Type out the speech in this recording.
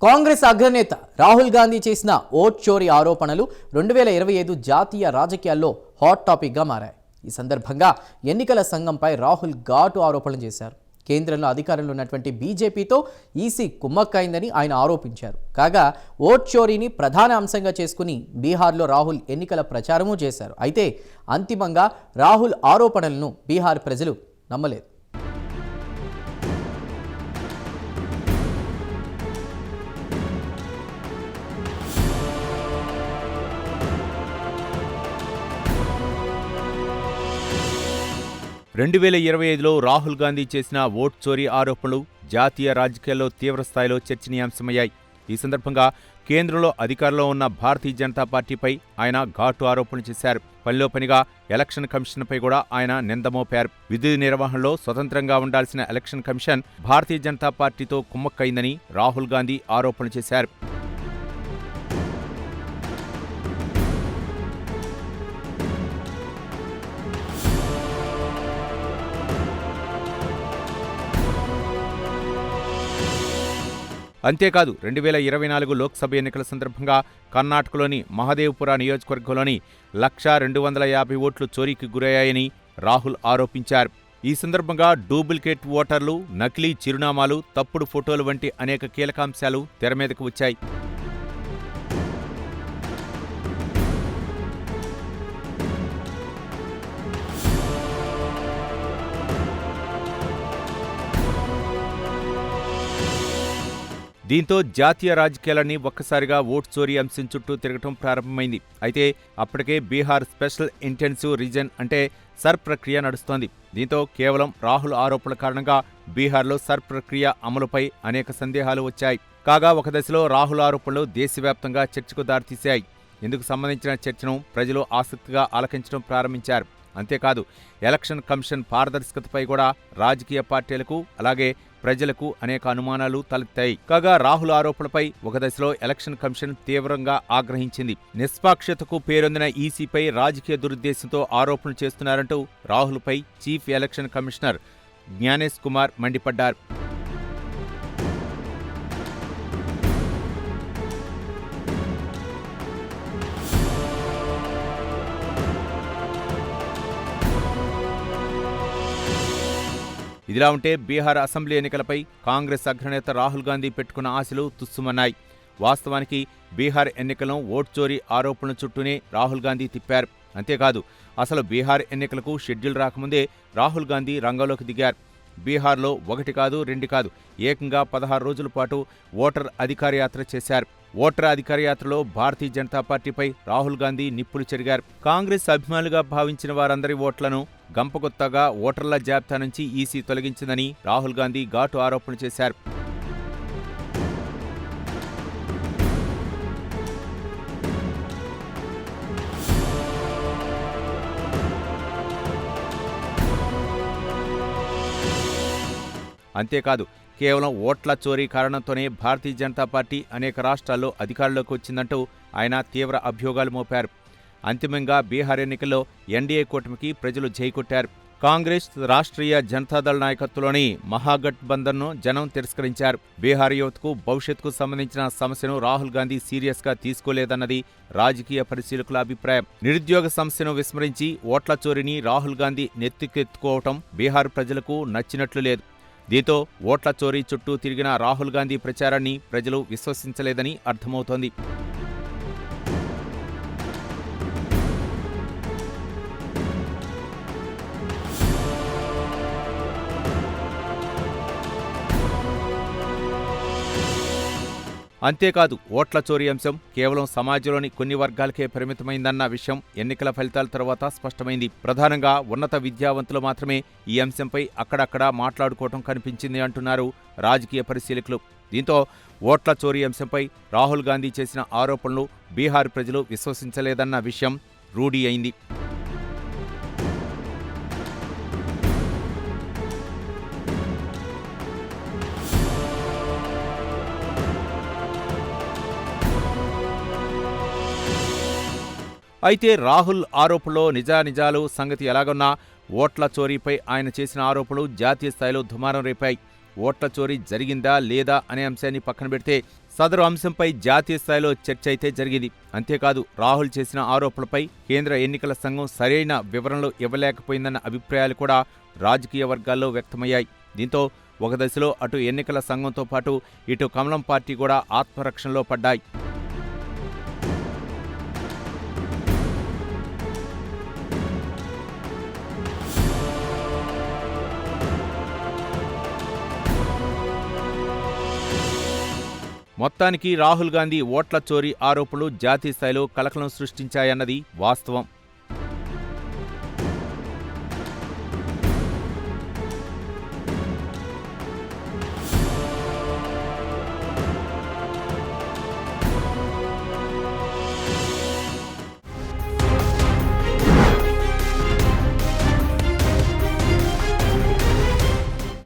కాంగ్రెస్ అగ్రనేత రాహుల్ గాంధీ చేసిన ఓట్ చోరీ ఆరోపణలు 2025 జాతీయ రాజకీయాల్లో హాట్ టాపిక్గా మారాయి. ఈ సందర్భంగా ఎన్నికల సంఘంపై రాహుల్ ఘాటు ఆరోపణలు చేశారు. కేంద్రంలో అధికారంలో ఉన్నటువంటి బీజేపీతో ఈసీ కుమ్మక్కైందని ఆయన ఆరోపించారు. కాగా ఓట్ చోరీని ప్రధాన అంశంగా చేసుకుని బీహార్లో రాహుల్ ఎన్నికల ప్రచారమూ చేశారు. అయితే అంతిమంగా రాహుల్ ఆరోపణలను బీహార్ ప్రజలు నమ్మలేదు. రెండు 2025లో రాహుల్ గాంధీ చేసిన ఓట్ చోరీ ఆరోపణలు జాతీయ రాజకీయాల్లో తీవ్రస్థాయిలో చర్చనీయాంశమయ్యాయి. ఈ సందర్భంగా కేంద్రంలో అధికారంలో ఉన్న భారతీయ జనతా పార్టీపై ఆయన ఘాటు ఆరోపణలు చేశారు. పనిలో పనిగా ఎలక్షన్ కమిషన్పై కూడా ఆయన నిందమోపారు. విధి నిర్వహణలో స్వతంత్రంగా ఉండాల్సిన ఎలక్షన్ కమిషన్ భారతీయ జనతా పార్టీతో కుమ్మక్కైందని రాహుల్ గాంధీ ఆరోపణలు చేశారు. అంతేకాదు 2024 లోక్సభ ఎన్నికల సందర్భంగా కర్ణాటకలోని మహదేవ్పుర నియోజకవర్గంలోని 1,250 ఓట్లు చోరీకి గురయ్యాయని రాహుల్ ఆరోపించారు. ఈ సందర్భంగా డూప్లికేట్ ఓటర్లు, నకిలీ చిరునామాలు, తప్పుడు ఫోటోలు వంటి అనేక కీలకాంశాలు తెరమీదకు వచ్చాయి. దీంతో జాతీయ రాజకీయాలన్నీ ఒక్కసారిగా ఓట్ చోరీ అంశం చుట్టూ తిరగటం ప్రారంభమైంది. అయితే అప్పటికే బీహార్ స్పెషల్ ఇంటెన్సివ్ రీజన్ అంటే సర్ ప్రక్రియ నడుస్తోంది. దీంతో కేవలం రాహుల్ ఆరోపణల కారణంగా బీహార్లో సర్ ప్రక్రియ అమలుపై అనేక సందేహాలు వచ్చాయి. కాగా ఒక దశలో రాహుల్ ఆరోపణలు దేశవ్యాప్తంగా చర్చకు దారితీశాయి. ఇందుకు సంబంధించిన చర్చను ప్రజలు ఆసక్తిగా ఆలకించడం ప్రారంభించారు. అంతేకాదు ఎలక్షన్ కమిషన్ పారదర్శకతపై కూడా రాజకీయ పార్టీలకు అలాగే ప్రజలకు అనేక అనుమానాలు తలెత్తాయి. కాగా రాహుల్ ఆరోపణలపై ఒక దశలో ఎలక్షన్ కమిషన్ తీవ్రంగా ఆగ్రహించింది. నిష్పాక్షతకు పేరొందిన ఈసీపై రాజకీయ దురుద్దేశంతో ఆరోపణలు చేస్తున్నారంటూ రాహుల్పై chief election commissioner Gyanesh Kumar మండిపడ్డారు. ఇదిలా ఉంటే బీహార్ అసెంబ్లీ ఎన్నికలపై కాంగ్రెస్ అగ్రనేత రాహుల్ గాంధీ పెట్టుకున్న ఆశలు తుస్సుమన్నాయి. వాస్తవానికి బీహార్ ఎన్నికలను ఓట్ చోరీ ఆరోపణల చుట్టూనే రాహుల్ గాంధీ తిప్పారు. అంతేకాదు అసలు బీహార్ ఎన్నికలకు షెడ్యూల్ రాకముందే రాహుల్ గాంధీ రంగంలోకి దిగారు. బీహార్లో 1 కాదు 2 కాదు ఏకంగా 16 రోజుల పాటు ఓటర్ అధికార యాత్ర చేశారు. ఓటర్ అధికార యాత్రలో భారతీయ జనతా పార్టీపై రాహుల్ గాంధీ నిప్పులు చెరిగారు. కాంగ్రెస్ అభిమానులుగా భావించిన వారందరి ఓట్లను గంపగుత్తగా ఓటర్ల జాబితా నుంచి ఈసీ తొలగించిందని రాహుల్ గాంధీ ఘాటు ఆరోపణలు చేశారు. అంతేకాదు కేవలం ఓట్ల చోరీ కారణంతోనే భారతీయ జనతా పార్టీ అనేక రాష్ట్రాల్లో అధికారంలోకి వచ్చిందంటూ ఆయన తీవ్ర అభియోగాలు మోపారు. అంతిమంగా బీహార్ ఎన్నికల్లో ఎన్డీఏ కూటమికి ప్రజలు జై కొట్టారు. కాంగ్రెస్ రాష్ట్రీయ జనతాదళ్ నాయకత్వంలోని మహాగఠబంధన్ను జనం తిరస్కరించారు. బీహార్ యువతకు భవిష్యత్తుకు సంబంధించిన సమస్యను రాహుల్ గాంధీ సీరియస్గా తీసుకోలేదన్నది రాజకీయ పరిశీలకుల అభిప్రాయం. నిరుద్యోగ సమస్యను విస్మరించి ఓట్ల చోరీని రాహుల్ గాంధీ నెత్తికెత్తుకోవటం బీహార్ ప్రజలకు నచ్చినట్లు లేదు. దీంతో ఓట్ల చోరీ చుట్టూ తిరిగిన రాహుల్ గాంధీ ప్రచారాన్ని ప్రజలు విశ్వసించలేదని అర్థమవుతోంది. అంతేకాదు ఓట్ల చోరీ అంశం కేవలం సమాజంలోని కొన్ని వర్గాలకే పరిమితమైందన్న విషయం ఎన్నికల ఫలితాల తర్వాత స్పష్టమైంది. ప్రధానంగా ఉన్నత విద్యావంతులు మాత్రమే ఈ అంశంపై అక్కడక్కడా మాట్లాడుకోవటం కనిపించింది అంటున్నారు రాజకీయ పరిశీలకులు. దీంతో ఓట్ల చోరీ అంశంపై రాహుల్ గాంధీ చేసిన ఆరోపణలు బీహార్ ప్రజలు విశ్వసించలేదన్న విషయం రూఢీ అయింది. అయితే రాహుల్ ఆరోపణలో నిజానిజాలు సంగతి ఎలాగున్నా ఓట్ల చోరీపై ఆయన చేసిన ఆరోపణలు జాతీయ స్థాయిలో దుమారం రేపాయి. ఓట్ల చోరీ జరిగిందా లేదా అనే అంశాన్ని పక్కన పెడితే సదరు అంశంపై జాతీయ స్థాయిలో చర్చ అయితే జరిగింది. అంతేకాదు రాహుల్ చేసిన ఆరోపణలపై కేంద్ర ఎన్నికల సంఘం సరైన వివరణలు ఇవ్వలేకపోయిందన్న అభిప్రాయాలు కూడా రాజకీయ వర్గాల్లో వ్యక్తమయ్యాయి. దీంతో ఒక దశలో అటు ఎన్నికల సంఘంతో పాటు ఇటు కమలం పార్టీ కూడా ఆత్మరక్షణలో పడ్డాయి. మొత్తానికి రాహుల్ గాంధీ ఓట్ల చోరీ ఆరోపణలు జాతీయ స్థాయిలో కలకలం సృష్టించాయన్నది వాస్తవం.